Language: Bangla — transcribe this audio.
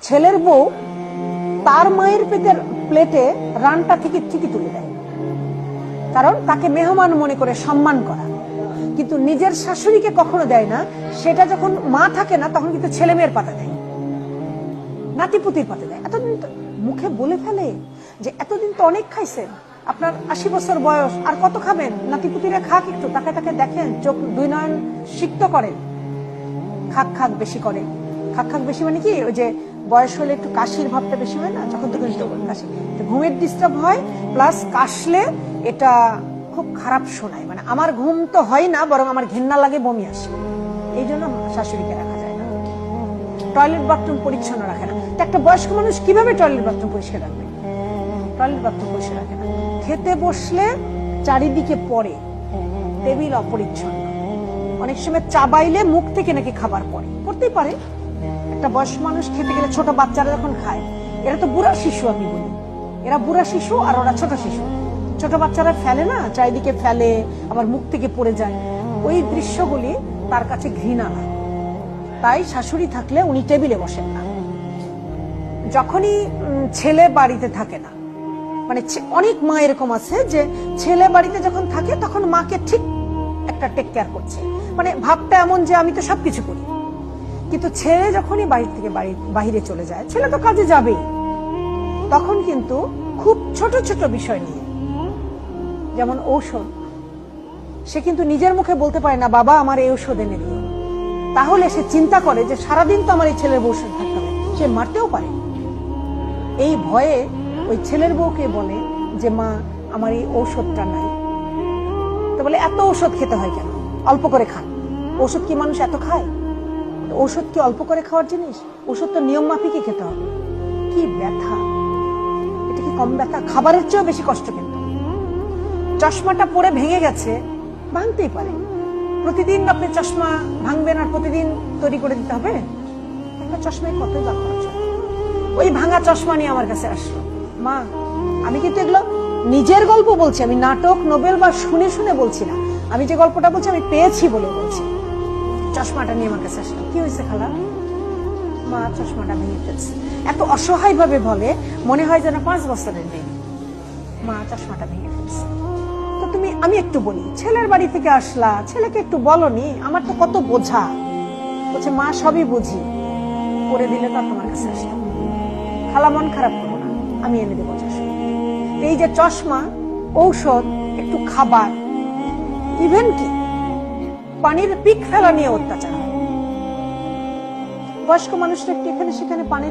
ছেলের বউ তার মায়ের পেটের প্লেটে রানটা থেকে ঠিকই তুলে দেয়, কারণ তাকে মেহমান মনে করে সম্মান করা। কিন্তু নিজের শাশুড়িকে কখনো দেয় না। সেটা যখন মা থাকে না তখন কিন্তু ছেলে মেয়ের পাতা দেয়, নাতিপুতির পাতা দেয়। এতদিন তো মুখে বলে ফেলে যে এতদিন তো অনেক খাইছেন, আপনার 80 বছর বয়স, আর কত খাবেন, নাতিপুতিরা খাক, একটু তাকে তাকে দেখেন, চোখ দুই নয়ন সিক্ত করেন, খাক খাক বেশি করে। খাক খাক বেশি মানে কি, ওই যে বয়স হলে একটু কাশির ভাবটা বেশি হয় না, যখন তখন কাশি, ঘুমের ডিস্টার্ব হয়, প্লাস কাশলে এটা খুব খারাপ শোনায়। মানে আমার ঘুম তো হয় না, বরং আমার ঘেন্না লাগে, বমি আসে। এই জন্য শাশুড়িকে রাখা যায় না। টয়লেট বাথরুম পরিচ্ছন্ন রাখে না। একটা বয়স্ক মানুষ কিভাবে টয়লেট বাথরুম পরিষ্কার রাখবে? টয়লেট বাথরুম পরিষ্কার রাখে না। খেতে বসলে চারিদিকে পড়ে, টেবিল অপরিচ্ছন্ন, অনেক সময় চাবাইলে মুখ থেকে নাকি খাবার পড়ে, পড়তেই পারে। একটা বয়স্ক মানুষ খেতে গেলে, ছোট বাচ্চারা যখন খায়, এরা তো বুড়া শিশু, আমি বলি এরা বুড়া শিশু আর ওরা ছোট শিশু। ছোট বাচ্চারা ফেলে না, চারিদিকে ফেলে, আবার মুখ থেকে পড়ে যায়। ওই দৃশ্যগুলি তার কাছে ঘৃণা না। তাই শাশুড়ি থাকলে উনি টেবিলে বসেন না। যখনই ছেলে বাড়িতে থাকে না, মানে অনেক মা এরকম আছে যে ছেলে বাড়িতে যখন থাকে তখন মাকে ঠিক একটা টেক কেয়ার করছে, মানে ভাবটা এমন যে আমি তো সবকিছু করি। কিন্তু ছেলে যখনই বাড়ি থেকে বাহিরে চলে যায়, ছেলে তো কাজে যাবেই, তখন কিন্তু খুব ছোট ছোট বিষয় নিয়ে, যেমন ঔষধ, সে কিন্তু নিজের মুখে বলতে পারে না বাবা আমার এই ঔষধ এনে দিও। তাহলে সে চিন্তা করে যে সারাদিন তো আমার এই ছেলের বউ থাকতে হবে, সে মারতেও পারে। এই ভয়ে ওই ছেলের বউকে বলে যে মা আমার এই ঔষধটা নাই। তো বলে এত ঔষধ খেতে হয় কেন, অল্প করে খান। ঔষধ কি মানুষ এত খায়? ঔষধ কি অল্প করে খাওয়ার জিনিস? ওষুধ তো নিয়ম মাফিকই খেতে হবে। কি ব্যথা, এটা কি কম ব্যথা? খাবারের চেয়েও বেশি কষ্ট। কিন্তু চশমাটা পরে ভেঙে গেছে, ভাঙতেই পারে। প্রতিদিন আপনি চশমা ভাঙবেন আর প্রতিদিন তৈরি করে দিতে হবে? একটা চশমায় কতই বা খরচ হয়। ওই ভাঙা চশমা নিয়ে আমার কাছে আসলো, মা আমি কিন্তু এগুলো নিজের গল্প বলছি, আমি নাটক নোবেল বা শুনে শুনে বলছি না, আমি যে গল্পটা বলছি আমি পেয়েছি বলে বলছি। চশমাটা নিয়ে আমার কাছে আসলো, কি হয়েছে খালা? মা চশমাটা ভেঙে ফেলছে। এত অসহায় ভাবে বলে, মনে হয় যেন 5 বছরের মেয়ে। মা চশমাটা ভেঙে ফেলছে। তো তুমি, আমি একটু বলি, ছেলের বাড়ি থেকে আসলা, ছেলেকে একটু বলনি, আমার তো কত বোঝা। বলছে মা সবই বুঝি, করে দিলে তো তোমার কাছে আসলাম। খালা মন খারাপ করবো না, আমি এনে দেবো চশমা। এই যে চশমা, ঔষধ, একটু খাবার, ইভেন কি পানির পিক ফেলা নিয়ে অত্যাচার হয়। বয়স্ক মানুষরা একটু এখানে সেখানে পানির